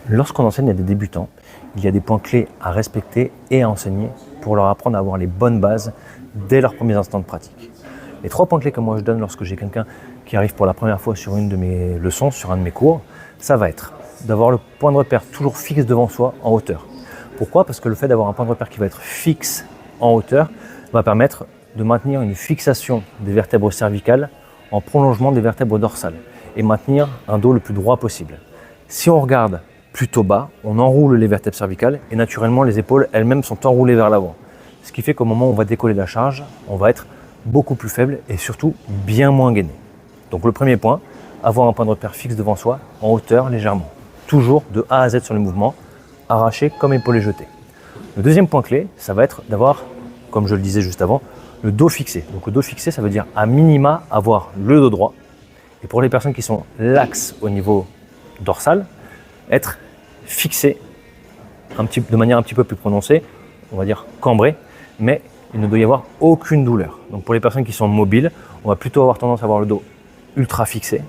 Lorsqu'on enseigne à des débutants, il y a des points clés à respecter et à enseigner pour leur apprendre à avoir les bonnes bases dès leurs premiers instants de pratique. Les 3 points clés que moi je donne lorsque j'ai quelqu'un qui arrive pour la première fois sur une de mes leçons, sur un de mes cours, ça va être d'avoir le point de repère toujours fixe devant soi en hauteur. Pourquoi ? Parce que le fait d'avoir un point de repère qui va être fixe en hauteur va permettre de maintenir une fixation des vertèbres cervicales en prolongement des vertèbres dorsales et maintenir un dos le plus droit possible. Si on regarde plutôt bas, on enroule les vertèbres cervicales et naturellement les épaules elles-mêmes sont enroulées vers l'avant. Ce qui fait qu'au moment où on va décoller la charge, on va être beaucoup plus faible et surtout bien moins gainé. Donc le premier point, avoir un point de repère fixe devant soi, en hauteur légèrement. Toujours de A à Z sur le mouvement, arraché comme épaulé jeté. Le deuxième point clé, ça va être d'avoir, comme je le disais juste avant, le dos fixé. Donc le dos fixé, ça veut dire à minima avoir le dos droit. Et pour les personnes qui sont laxes au niveau dorsal, être fixé de manière un petit peu plus prononcée, on va dire cambré, mais il ne doit y avoir aucune douleur. Donc pour les personnes qui sont mobiles, on va plutôt avoir tendance à avoir le dos ultra fixé,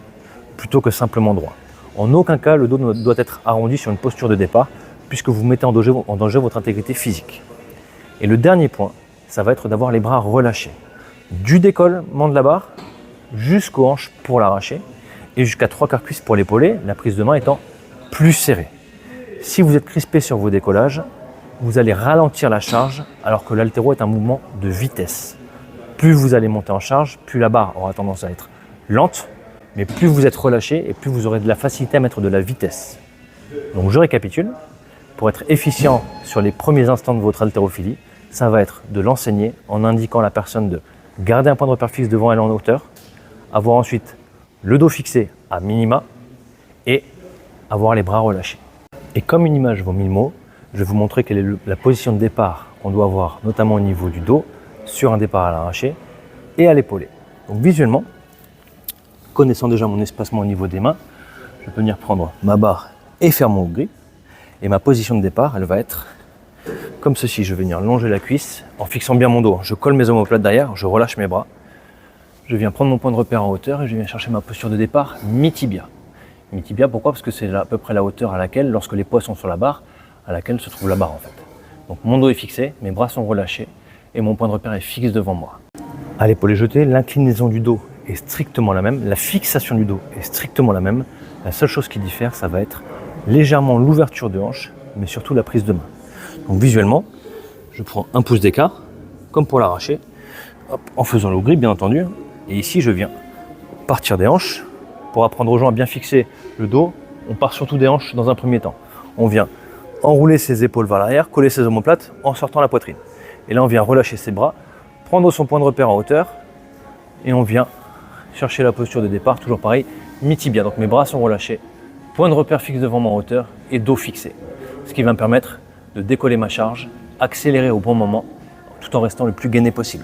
plutôt que simplement droit. En aucun cas, le dos ne doit être arrondi sur une posture de départ, puisque vous mettez en danger votre intégrité physique. Et le dernier point, ça va être d'avoir les bras relâchés. Du décollement de la barre jusqu'aux hanches pour l'arracher, et jusqu'à 3/4 cuisse pour l'épauler, la prise de main étant plus serrée. Si vous êtes crispé sur vos décollages, vous allez ralentir la charge alors que l'haltéro est un mouvement de vitesse. Plus vous allez monter en charge, plus la barre aura tendance à être lente, mais plus vous êtes relâché et plus vous aurez de la facilité à mettre de la vitesse. Donc je récapitule, pour être efficient sur les premiers instants de votre haltérophilie, ça va être de l'enseigner en indiquant à la personne de garder un point de repère fixe devant elle en hauteur, avoir ensuite le dos fixé à minima et avoir les bras relâchés. Et comme une image vaut 1000 mots, je vais vous montrer quelle est la position de départ qu'on doit avoir, notamment au niveau du dos, sur un départ à l'arraché et à l'épaulé. Donc visuellement, connaissant déjà mon espacement au niveau des mains, je peux venir prendre ma barre et faire mon grip. Et ma position de départ, elle va être comme ceci. Je vais venir longer la cuisse en fixant bien mon dos. Je colle mes omoplates derrière, je relâche mes bras. Je viens prendre mon point de repère en hauteur et je viens chercher ma posture de départ mi-tibia. Mi-tibia, pourquoi ? Parce que c'est à peu près la hauteur à laquelle, lorsque les poids sont sur la barre, à laquelle se trouve la barre en fait. Donc mon dos est fixé, mes bras sont relâchés et mon point de repère est fixe devant moi. À l'épaulé jeté, l'inclinaison du dos est strictement la même, la fixation du dos est strictement la même. La seule chose qui diffère, ça va être légèrement l'ouverture de hanche, mais surtout la prise de main. Donc visuellement, je prends un pouce d'écart, comme pour l'arracher, en faisant le grip bien entendu. Et ici, je viens partir des hanches. Pour apprendre aux gens à bien fixer le dos, on part surtout des hanches dans un premier temps. On vient enrouler ses épaules vers l'arrière, coller ses omoplates en sortant la poitrine. Et là, on vient relâcher ses bras, prendre son point de repère en hauteur, et on vient chercher la posture de départ, toujours pareil, mi-tibia. Donc mes bras sont relâchés, point de repère fixe devant moi en hauteur et dos fixé. Ce qui va me permettre de décoller ma charge, accélérer au bon moment, tout en restant le plus gainé possible.